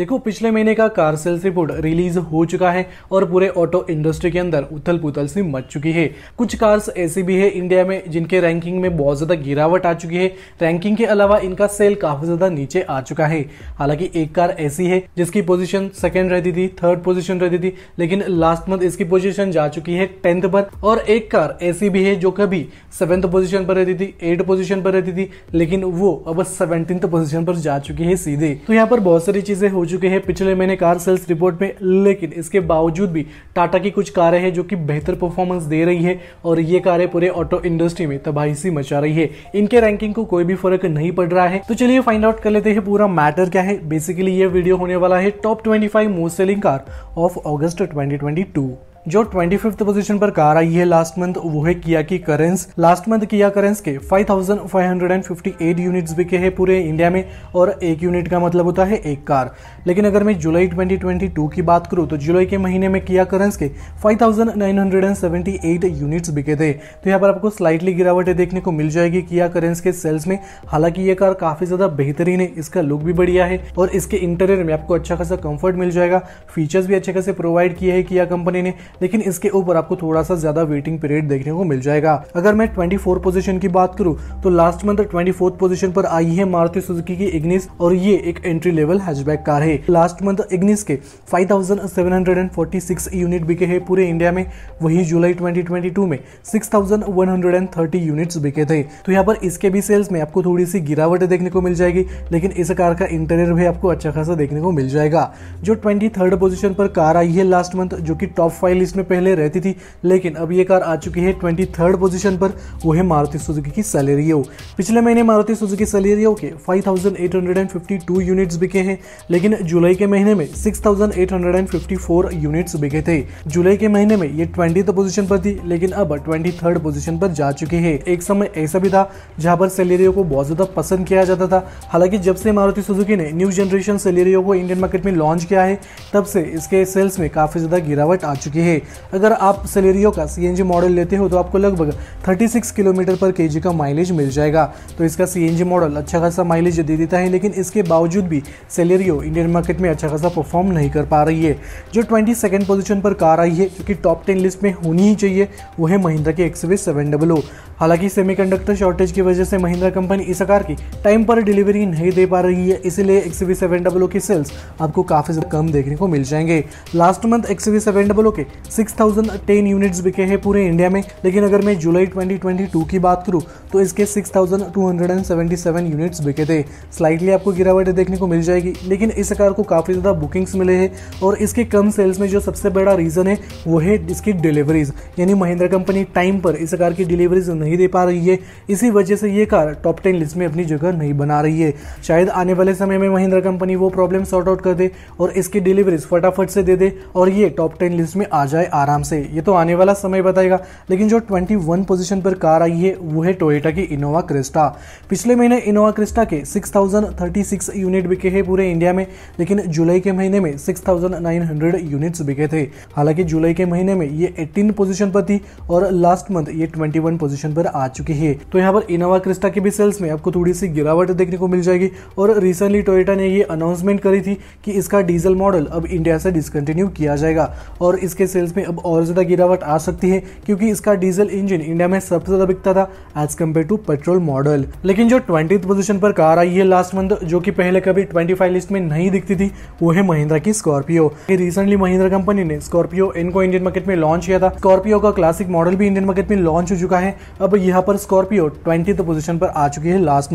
देखो, पिछले महीने का कार सेल्स रिपोर्ट रिलीज हो चुका है और पूरे ऑटो इंडस्ट्री के अंदर उथल पुथल सी मच चुकी है। कुछ कार्स ऐसी भी है इंडिया में जिनके रैंकिंग में बहुत ज्यादा गिरावट आ चुकी है। रैंकिंग के अलावा इनका सेल काफी ज्यादा नीचे आ चुका है। हालांकि एक कार ऐसी है जिसकी पोजीशन सेकंड रहती थी, थर्ड पोजीशन रहती थी, लेकिन लास्ट मंथ इसकी पोजीशन जा चुकी है 10th पर। और एक कार ऐसी भी है जो कभी 7th पोजीशन पर रहती थी, 8th पोजीशन पर रहती थी, लेकिन वो अब 17th पोजीशन पर जा चुकी है सीधे। तो यहाँ पर बहुत सारी चीजें हो चुके हैं पिछले महीने कार सेल्स रिपोर्ट में, लेकिन इसके बावजूद भी टाटा की कुछ कारें हैं जो कि बेहतर परफॉर्मेंस दे रही है और ये कारें पूरे ऑटो इंडस्ट्री में तबाही सी मचा रही है। इनके रैंकिंग को कोई भी फर्क नहीं पड़ रहा है। तो चलिए फाइंड आउट कर लेते हैं पूरा मैटर क्या है। बेसिकली ये वीडियो होने वाला है top 25 most selling car of अगस्त 2022। जो 25th पोजीशन पर कार आई है लास्ट मंथ वो है किया की करेंस। लास्ट मंथ किया करेंस के 5558 यूनिट्स बिके हैं पूरे इंडिया में, और एक यूनिट का मतलब होता है एक कार। लेकिन अगर मैं जुलाई 2022 की बात करूं तो जुलाई के महीने में किया करेंस के 5978 यूनिट्स बिके थे। तो यहाँ पर आपको स्लाइटली गिरावट देखने को मिल जाएगी किया करेंस के सेल्स में। हालांकि ये कार काफी ज्यादा बेहतरीन है, इसका लुक भी बढ़िया है और इसके इंटीरियर में आपको अच्छा खासा कंफर्ट मिल जाएगा। फीचर्स भी अच्छे खासे प्रोवाइड किए हैं किया कंपनी ने, लेकिन इसके ऊपर आपको थोड़ा सा ज्यादा वेटिंग पीरियड देखने को मिल जाएगा। अगर मैं 24 पोजीशन की बात करूं तो लास्ट मंथ 24th पोजीशन पर आई है मारुति सुजुकी की इग्निस, और ये एक एंट्री लेवल हैचबैक कार है। लास्ट मंथ इग्निस के 5746 यूनिट बिके हैं पूरे इंडिया में। वही जुलाई 2022 में 6130 यूनिट्स बिके थे। तो यहाँ पर इसके भी सेल्स में आपको थोड़ी सी गिरावट देखने को मिल जाएगी, लेकिन इस कार का इंटीरियर भी आपको अच्छा खासा देखने को मिल जाएगा। जो 23rd पोजीशन पर कार आई है लास्ट मंथ, जो कि टॉप 5 लिस्ट में पहले रहती थी, लेकिन अब ये कार आ चुकी है 23rd पोजीशन पर। वो है मारुति सुजुकी की सेलेरियो। पिछले महीने मारुति सुजुकी सेलेरियो के 5852 यूनिट्स बिके हैं, लेकिन जुलाई के महीने में 6854 यूनिट्स बिके थे। जुलाई के महीने में ये 20th पोजीशन पर थी, लेकिन अब 23rd पोजीशन पर जा चुकी है। एक समय ऐसा भी था जहां पर सेलेरियो को बहुत ज्यादा पसंद किया जाता था। हालांकि जब से मारुति सुजुकी ने न्यू जनरेशन सेलेरियो को इंडियन मार्केट में लॉन्च किया है, तब से इसके सेल्स में काफी ज्यादा गिरावट आ चुकी है। अगर आप सेलेरियो का सीएनजी मॉडल लेते हो तो आपको लगभग 36 किलोमीटर पर केजी का माइलेज मिल जाएगा। तो इसका सीएनजी मॉडल अच्छा खासा माइलेज दे देता है, लेकिन इसके बावजूद भी सेलेरियो इंडियन मार्केट में अच्छा खासा परफॉर्म नहीं कर पा रही है। जो 22nd पोजीशन पर कार आई है, जो कि टॉप 10 लिस्ट में होनी ही चाहिए, वो है महिंद्रा की XUV700। हालांकि सेमीकंडक्टर शॉर्टेज की वजह से महिंद्रा कंपनी इस कार की टाइम पर डिलीवरी नहीं दे पा रही है, इसलिए XUV700 की सेल्स आपको काफी ज्यादा कम देखने को मिल जाएंगे। लास्ट मंथ XUV700 के 6010 यूनिट्स बिके हैं पूरे इंडिया में, लेकिन अगर मैं जुलाई 2022 की बात करूं तो इसके 6277 यूनिट्स बिके थे। स्लाइटली आपको गिरावट देखने को मिल जाएगी, लेकिन इस कार को काफी ज्यादा बुकिंग्स मिले हैं, और इसके कम सेल्स में जो सबसे बड़ा रीजन है वो है इसकी डिलीवरीज। यानी महिंद्रा कंपनी टाइम पर इस कार की डिलीवरीज नहीं दे पा रही है, इसी वजह से ये कार टॉप 10 लिस्ट में अपनी जगह नहीं बना रही है। शायद आने वाले समय में महिंद्रा कंपनी वो प्रॉब्लम सॉर्ट आउट कर दे और इसकी डिलीवरीज फटाफट से दे दे और ये टॉप 10 लिस्ट में आ जाए आराम से। ये तो आने वाला समय बताएगा। लेकिन जो 21 पोजीशन पर कार आई है वो है टोयोटा की इनोवा क्रिस्टा। पिछले महीने इनोवा क्रिस्टा के 6036 यूनिट बिके हैं पूरे इंडिया में, लेकिन जुलाई के महीने में 6900 यूनिट्स बिके थे। हालांकि जुलाई के महीने में ये 18 पोजीशन पर थी और लास्ट मंथ ये 21 पोजीशन पर आ चुकी है। तो यहाँ पर इनोवा क्रिस्टा के भी सेल्स में आपको थोड़ी सी गिरावट देखने को मिल जाएगी। और रिसेंटली टोयोटा ने ये अनाउंसमेंट करी थी कि इसका डीजल मॉडल अब इंडिया से डिसकंटिन्यू किया जाएगा, और इसके सेल्स में अब और ज्यादा गिरावट आ सकती है, क्योंकि इसका डीजल इंजन इंडिया में सबसे ज्यादा बिकता था as compared to petrol model. लेकिन जो 20th पोजीशन पर कार आई है लास्ट मंथ, जो कि पहले कभी 25 लिस्ट में नहीं दिखती थी, वो है महिंद्रा की स्कॉर्पियो। रिसेंटली महिंद्रा कंपनी ने स्कॉर्पियो एन को इंडियन मार्केट में लॉन्च किया था। स्कॉर्पियो का क्लासिक मॉडल भी इंडियन मार्केट में लॉन्च हो चुका है। अब यहाँ पर स्कॉर्पियो 20th पोजीशन पर आ चुकी है लास्ट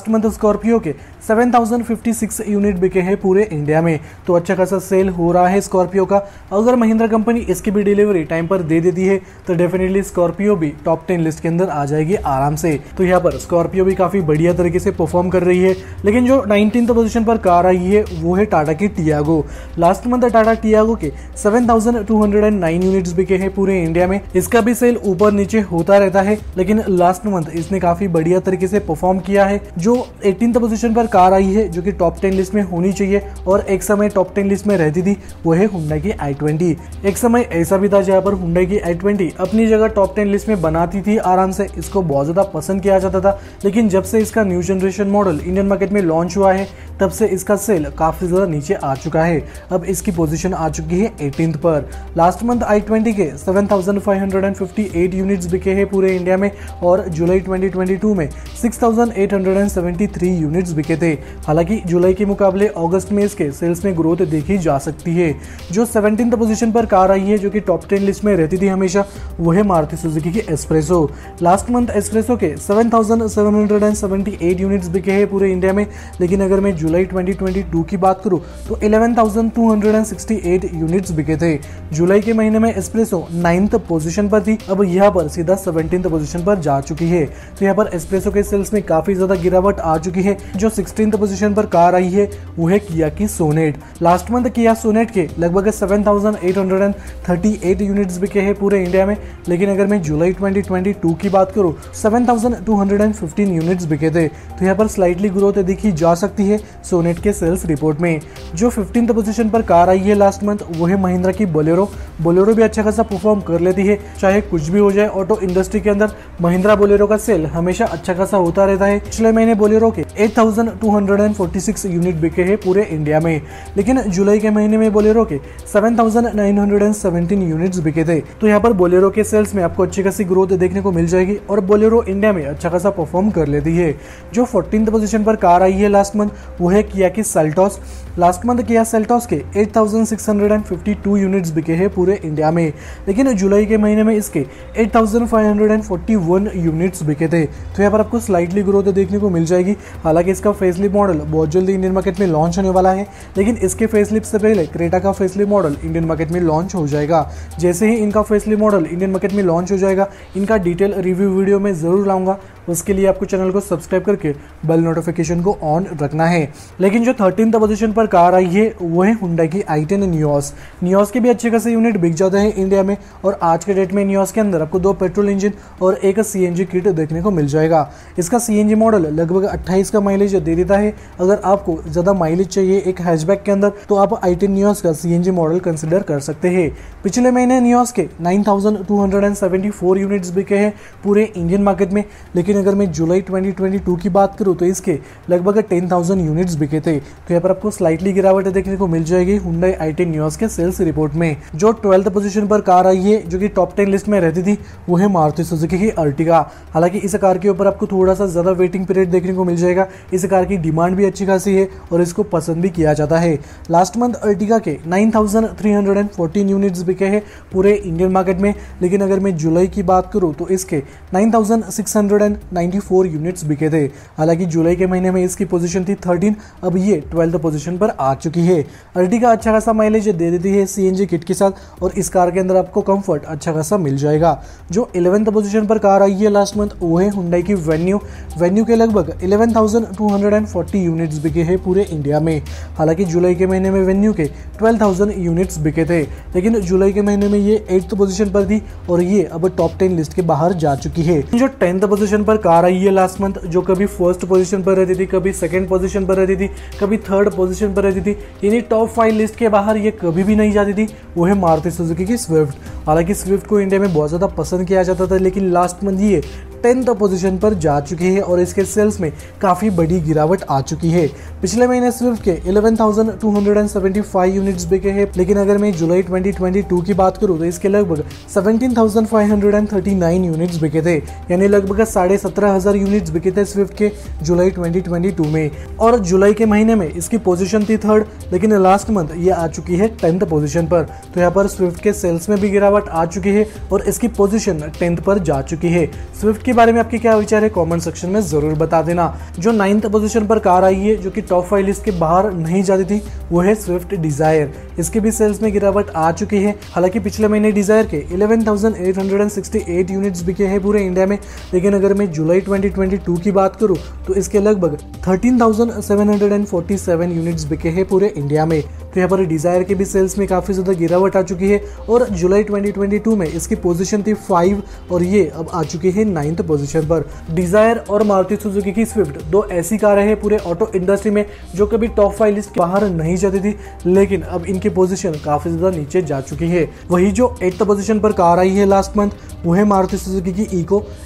मंथ स्कॉर्पियो के 7056 यूनिट बिके हैं पूरे इंडिया में। तो अच्छा खासा सेल हो रहा है स्कॉर्पियो का। अगर महिंद्रा कंपनी इसकी भी डिलीवरी टाइम पर दे देती है तो डेफिनेटली स्कॉर्पियो भी टॉप 10 लिस्ट के अंदर आ जाएगी आराम से। तो यहाँ पर स्कॉर्पियो भी काफी बढ़िया तरीके से परफॉर्म कर रही है। लेकिन जो 19th पोजीशन पर कार आई है वो है टाटा की Tiago. Last month Tata Tiago के 7209 यूनिट्स बिके हैं पूरे इंडिया में। इसका भी सेल ऊपर नीचे होता रहता है, लेकिन लास्ट मंथ इसने काफी बढ़िया तरीके से परफॉर्म किया है। जो 18th पोजीशन पर कार आई है, जो कि टॉप 10 लिस्ट में होनी चाहिए और एक समय टॉप 10 लिस्ट में रहती थी, वो है हुंडई की i20। एक समय ऐसा भी था जहां पर हुंडई की i20 अपनी जगह टॉप 10 लिस्ट में बनाती थी आराम से, इसको बहुत ज्यादा पसंद किया जाता था। लेकिन जब से इसका new generation model Indian market में लॉन्च हुआ है, तब से इसका सेल काफी ज्यादा नीचे आ चुका है। अब इसकी पोजीशन आ चुकी है 18th पर। लास्ट मंथ i20 के 7,558 यूनिट्स बिके हैं पूरे इंडिया में और जुलाई 2022 में 6,873 यूनिट्स बिके थे। हालांकि जुलाई के मुकाबले अगस्त में इसके सेल्स में ग्रोथ देखी जा सकती है। जो 17th पोजीशन पर कार आई है जो कि टॉप 10 लिस्ट में रहती थी हमेशा, वो है मारुति सुजुकी की एस्प्रेसो। लास्ट मंथ एस्प्रेसो के 7,778 यूनिट्स बिके हैं पूरे इंडिया में, लेकिन अगर मैं जुलाई 2022 की बात करूं तो 11,268 यूनिट्स बिके थे। जुलाई के महीने में एस्प्रेसो 9th पोजीशन पर थी, अब यहाँ पर सीधा 17th पोजीशन पर जा चुकी है। तो यहाँ पर एस्प्रेसो के सेल्स में काफी ज्यादा गिरावट आ चुकी है। जो 16th पोजीशन पर कार आई है वो है किया की सोनेट। लास्ट मंथ किया सोनेट के लगभग 7,838 यूनिट्स बिके हैं पूरे इंडिया में, लेकिन अगर मैं जुलाई 2022 की बात करूं 7,215 यूनिट्स बिके थे। तो यहाँ पर स्लाइटली ग्रोथ दिखी जा सकती है सोनेट के सेल्स रिपोर्ट में। जो 15th पोजीशन पर कार आई है लास्ट मंथ वो है महिंद्रा की बोलेरो। बोलेरो भी अच्छा खासा परफॉर्म कर लेती है, चाहे कुछ भी हो जाए। ऑटो इंडस्ट्री के अंदर महिंद्रा बोलेरो का सेल हमेशा अच्छा खासा होता रहता है। पिछले महीने बोलेरो के 8,246 यूनिट बिके हैं पूरे इंडिया में, लेकिन जुलाई के महीने में बोलेरो के 7,917 यूनिट्स बिके थे। तो यहाँ पर बोलेरो के सेल्स में आपको अच्छी खासी ग्रोथ देखने को मिल जाएगी और बोलेरो इंडिया में अच्छा खासा परफॉर्म कर लेती है। जो 14th पोजीशन पर कार आई है लास्ट मंथ वो है किया की Seltos. Last month Kia Seltos के 8,652 यूनिट्स बिके हैं पूरे इंडिया में, लेकिन जुलाई के महीने में इसके 8,541 यूनिट्स बिके थे। तो यहाँ पर आपको स्लाइटली ग्रोथ देखने को मिल जाएगी। हालांकि इसका फेसलिफ्ट मॉडल बहुत जल्दी इंडियन मार्केट में लॉन्च होने वाला है, लेकिन इसके फेसलिफ्ट से पहले क्रेटा का फेसलिफ्ट मॉडल इंडियन मार्केट में लॉन्च हो जाएगा। जैसे ही इनका फेसलिफ्ट मॉडल इंडियन मार्केट में लॉन्च हो जाएगा, इनका डिटेल रिव्यू वीडियो में जरूर लाऊंगा। उसके लिए आपको चैनल को सब्सक्राइब करके बेल नोटिफिकेशन को ऑन रखना है। लेकिन जो 13th पोजीशन पर कार आई है वो है हुंडई की i10 नियोस। नियोस के भी अच्छे खासे यूनिट बिक जाते हैं इंडिया में और आज के डेट में नियोस के अंदर आपको 2 पेट्रोल इंजन और एक CNG किट देखने को मिल जाएगा। इसका CNG मॉडल लगभग 28 का माइलेज दे देता है। अगर आपको ज़्यादा माइलेज चाहिए एक हैचबैक के अंदर तो आप i10 नियोस का CNG मॉडल कंसिडर कर सकते हैं। पिछले महीने नियोस के 9,274 यूनिट्स बिके हैं पूरे इंडियन मार्केट में, लेकिन अगर मैं जुलाई 2022 की बात करूं तो इसके लगभग 10,000 यूनिट्स बिके थे। तो यहाँ पर आपको स्लाइटली गिरावट देखने को मिल जाएगी हुंडई i10 नियोस के सेल्स रिपोर्ट में। जो 12th पोजीशन पर कार आई है जो कि टॉप 10 लिस्ट में रहती थी वो है मारुति सुजुकी की अर्टिगा। हालांकि इस कार के ऊपर आपको थोड़ा सा ज्यादा वेटिंग पीरियड देखने को मिल जाएगा। इस कार की डिमांड भी अच्छी खासी है और इसको पसंद भी किया जाता है। लास्ट मंथ अर्टिगा के 9,314 यूनिट्स बिके हैं पूरे इंडियन मार्केट में, लेकिन अगर मैं जुलाई की बात करूं तो इसके 9,694 यूनिट्स बिके थे। हालांकि जुलाई के महीने में इसकी पोजीशन थी 13, अब ये 12th पोजीशन पर आ चुकी है। अर्टिगा अच्छा खासा माइलेज दे देती है CNG किट के साथ और इस कार के अंदर आपको कंफर्ट अच्छा खासा मिल जाएगा। जो 11th पोजीशन पर कार आई है लास्ट मंथ वो है हुंडई की वेन्यू। वेन्यू के लगभग 11,240 यूनिट्स बिके हैं पूरे इंडिया में। हालांकि जुलाई के महीने में वेन्यू के 12,000 यूनिट्स बिके थे, लेकिन जुलाई के महीने में ये 8th पोजीशन पर थी और ये अब टॉप 10 लिस्ट के बाहर जा चुकी है। जो 10th पोजीशन पर कार आई है लास्ट मंथ, जो कभी 1st पोजीशन पर रहती थी, कभी 2nd पोजीशन पर रहती थी, कभी 3rd पोजीशन पर रहती थी, यानी टॉप 5 लिस्ट के बाहर ये कभी भी नहीं जाती थी, वो है मारुति सुजुकी की स्विफ्ट। हालांकि स्विफ्ट को इंडिया में बहुत ज़्यादा पसंद किया जाता था, लेकिन लास्ट मंथ ये 10th पोजीशन पर जा चुकी है और इसके सेल्स में काफ़ी बड़ी गिरावट आ चुकी है। पिछले महीने स्विफ्ट के 11,275 यूनिट्स बिके हैं, लेकिन अगर मैं जुलाई 2022 की बात करूं तो इसके लगभग 17,539 यूनिट्स बिके थे, यानी लगभग 17,500 यूनिट्स बिके थे स्विफ्ट के जुलाई 2022 में। और जुलाई के महीने में इसकी पोजीशन थी 3rd, लेकिन लास्ट मंथ ये आ चुकी है 10th पोजीशन पर। तो यहाँ पर स्विफ्ट के सेल्स में भी गिरावट आ चुकी है और इसकी पोजीशन 10th पर जा चुकी है। स्विफ्ट के बारे में आपके क्या विचार है कमेंट सेक्शन में जरूर बता देना। जो 9th पोजीशन पर कार आई है जो कि टॉप 5 लिस्ट के बाहर नहीं जाती थी वो है स्विफ्ट डिजायर। इसके भी सेल्स में गिरावट आ चुकी है। हालांकि पिछले महीने डिजायर के 11,868 यूनिट्स बिके हैं पूरे इंडिया में, लेकिन अगर मैं जुलाई 2022 की बात करूं तो इसके लगभग 13,747 यूनिट्स बिके हैं पूरे इंडिया में। तो यहाँ पर डिजायर के भी सेल्स में काफी ज्यादा गिरावट आ चुकी है और जुलाई 2022 में इसकी पोजीशन थी 5 और ये अब आ चुकी है 9th पोजीशन पर। डिजायर और मारुति सुजुकी की स्विफ्ट दो ऐसी कारें हैं पूरे ऑटो इंडस्ट्री में जो कभी टॉप 5 लिस्ट के बाहर नहीं जाती थी, लेकिन अब इनकी पोजीशन काफी ज्यादा नीचे जा चुकी है। वही जो 8th पोजीशन पर कार आई है लास्ट मंथ वो है मारुति सुजुकी की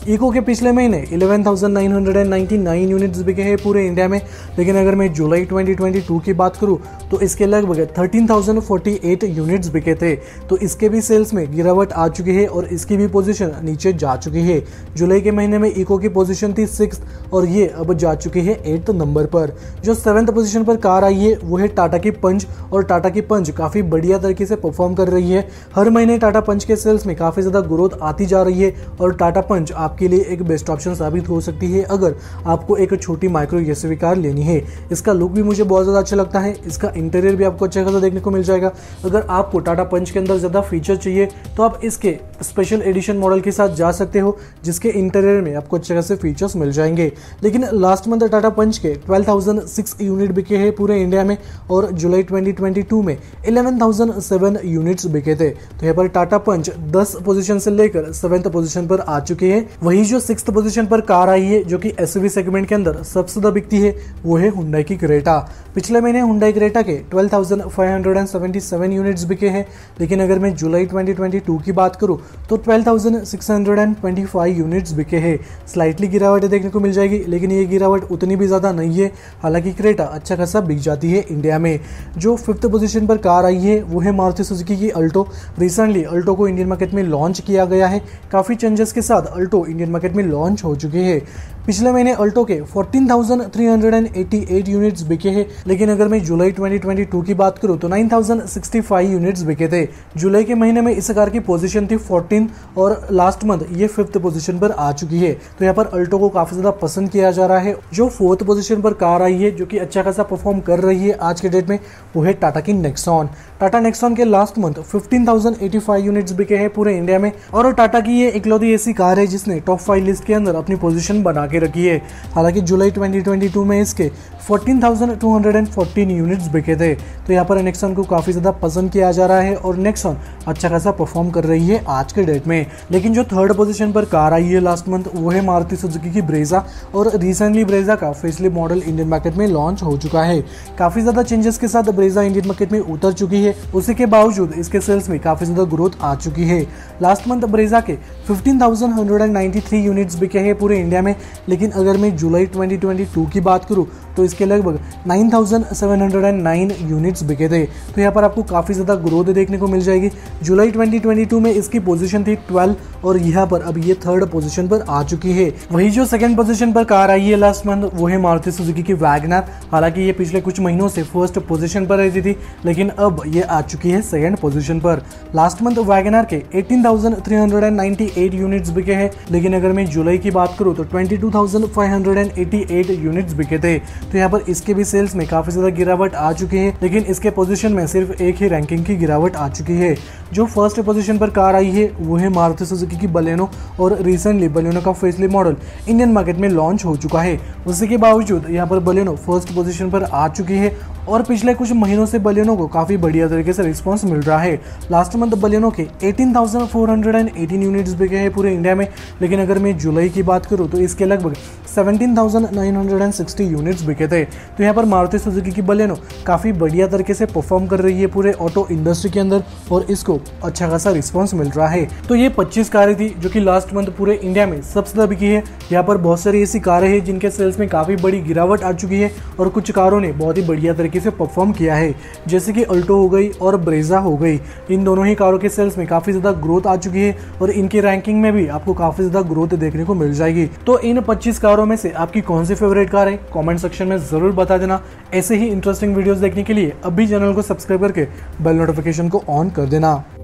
इको के पिछले महीने 11,999 यूनिट्स बिके हैं पूरे इंडिया में, लेकिन अगर मैं जुलाई 2022 की बात करूं तो इसके लगभग 13,048 यूनिट्स बिके थे। तो इसके भी सेल्स में गिरावट आ चुकी है और इसकी भी पोजीशन नीचे जा चुकी है। जुलाई के महीने में इको की पोजीशन थी 6th और ये अब जा चुकी है 8th नंबर पर। जो 7th पोजीशन पर कार आई है वो है टाटा की पंच और टाटा की पंच काफी बढ़िया तरीके से परफॉर्म कर रही है। हर महीने टाटा पंच के सेल्स में काफी ज्यादा ग्रोथ आती जा रही है और टाटा पंच आपके लिए एक बेस्ट ऑप्शन साबित हो सकती है अगर आपको एक छोटी माइक्रो एसयूवी कार लेनी है। इसका लुक भी मुझे बहुत ज्यादा अच्छा लगता है, इसका इंटीरियर भी आपको अच्छा खासा देखने को मिल जाएगा। अगर आपको टाटा पंच के अंदर ज्यादा फीचर चाहिए तो आप इसके स्पेशल एडिशन मॉडल के साथ जा सकते हो जिसके इंटीरियर में आपको अच्छे खासे फीचर्स मिल जाएंगे। लेकिन लास्ट मंथ टाटा पंच के 12,006 यूनिट बिके हैं पूरे इंडिया में और जुलाई 2022 में 11,007 यूनिट्स बिके थे। तो यहाँ पर टाटा पंच 10 पोजीशन से लेकर 7th पोजीशन पर आ चुके हैं। वही जो 6th पोजीशन पर कार आई है जो कि एसयूवी सेगमेंट के अंदर सबसे ज्यादा बिकती है वो है हुंडई की क्रेटा। पिछले महीने हुंडई क्रेटा के 12,577 यूनिट्स बिके हैं, लेकिन अगर मैं जुलाई 2022 की बात करूं तो 12,625 यूनिट्स बिके हैं। स्लाइटली गिरावट देखने को मिल जाएगी, लेकिन ये गिरावट उतनी भी ज्यादा नहीं है। हालांकि क्रेटा अच्छा खासा बिक जाती है इंडिया में। जो 5th पोजीशन पर कार आई है वो है मारुति सुजुकी की अल्टो। रिसेंटली अल्टो को इंडियन मार्केट में लॉन्च किया गया है। काफी चेंजेस के साथ अल्टो इंडियन मार्केट में लॉन्च हो चुके हैं। पिछले महीने अल्टो के 14,388 यूनिट्स बिके हैं, लेकिन अगर मैं जुलाई 2022 की बात करूं तो 9,065 यूनिट्स बिके थे। जुलाई के महीने में इस कार की पोजीशन थी 14 और लास्ट मंथ ये 5th पोजीशन पर आ चुकी है। तो यहाँ पर अल्टो को काफी ज्यादा पसंद किया जा रहा है। जो 4th पोजीशन पर कार आई है जो कि अच्छा खासा परफॉर्म कर रही है आज के डेट में वो है टाटा की नेक्सॉन। टाटा नेक्सॉन के लास्ट मंथ 15,085 यूनिट्स बिके हैं पूरे इंडिया में और टाटा की ये इकलौती ऐसी कार है जिसने टॉप 5 लिस्ट के अंदर अपनी पोजीशन बना के रखी है। हालांकि जुलाई 2022 में इसके 14,214 यूनिट्स बिके थे। तो यहाँ पर नेक्सॉन को काफी ज्यादा पसंद किया जा रहा है और नेक्सॉन अच्छा खासा परफॉर्म कर रही है आज के डेट में। लेकिन जो 3rd पोजीशन पर कार आई है लास्ट मंथ वो है मारुति सुजुकी की ब्रेजा और रिसेंटली ब्रेजा का फेसलिफ्ट मॉडल इंडियन मार्केट में लॉन्च हो चुका है। काफी ज्यादा चेंजेस के साथ ब्रेजा इंडियन मार्केट में उतर चुकी है। उसी के बावजूद इसके सेल्स में काफी ज्यादा ग्रोथ आ चुकी है। लास्ट मंथ ब्रेजा के 15,193 यूनिट्स बिके हैं पूरे इंडिया में, लेकिन अगर मैं जुलाई 2022 की बात करूं तो इसके लगभग 9,709 यूनिट्स बिके थे। तो यहाँ पर आपको काफी ज्यादा ग्रोथ देखने को मिल जाएगी। जुलाई 2022 में इसकी पोजीशन थी 12 और यहाँ पर अब ये 3rd पोजीशन पर आ चुकी है। वही जो 2nd पोजीशन पर कार आई है लास्ट मंथ वो है मारुति सुजुकी की वैगनर। हालांकि ये पिछले कुछ महीनों से 1st पोजीशन पर रहती थी, लेकिन अब ये आ चुकी है 2nd पोजीशन पर। लास्ट मंथ वैगनर के 18,398 यूनिट्स बिके हैं, लेकिन अगर मैं जुलाई की बात करूँ तो 22,588 यूनिट्स बिके थे। तो यहाँ पर इसके भी सेल्स में काफी ज्यादा गिरावट आ चुकी है, लेकिन इसके पोजीशन में सिर्फ एक ही रैंकिंग की गिरावट आ चुकी है। जो 1st पोजीशन पर कार आई है वो है मारुति सुजुकी की बलेनो और रिसेंटली बलेनो का फेसलिफ्ट मॉडल इंडियन मार्केट में लॉन्च हो चुका है। उसी के बावजूद यहाँ पर बलेनो 1st पोजीशन पर आ चुकी है और पिछले कुछ महीनों से बलेनो को काफी बढ़िया तरीके से रिस्पांस मिल रहा है। लास्ट मंथ बलेनो के 18,418 यूनिट्स बिके हैं पूरे इंडिया में, लेकिन अगर मैं जुलाई की बात करूं तो इसके लगभग 17,960 यूनिट्स बिके थे। तो यहाँ पर मारुति सुजुकी की बलेनो काफी बढ़िया तरीके से परफॉर्म कर रही है पूरे ऑटो इंडस्ट्री के अंदर और इसको अच्छा खासा रिस्पांस मिल रहा है। तो ये 25 कारें थी जो कि लास्ट मंथ पूरे इंडिया में सबसे ज्यादा बिकी है। यहाँ पर बहुत सारी ऐसी कारें हैं जिनके सेल्स में काफी बड़ी गिरावट आ चुकी है और कुछ कारों ने बहुत ही बढ़िया तरीके से परफॉर्म किया है, जैसे कि अल्टो हो गई और ब्रेजा हो गई। इन दोनों ही कारों के सेल्स में काफी ज्यादा ग्रोथ आ चुकी है और इनकी रैंकिंग में भी आपको काफी ज्यादा ग्रोथ देखने को मिल जाएगी। तो इन 25 कारों में से आपकी कौन सी फेवरेट कार है कमेंट सेक्शन में जरूर बता देना। ऐसे ही इंटरेस्टिंग वीडियोस देखने के लिए अभी चैनल को सब्सक्राइब करके बेल नोटिफिकेशन को ऑन कर देना।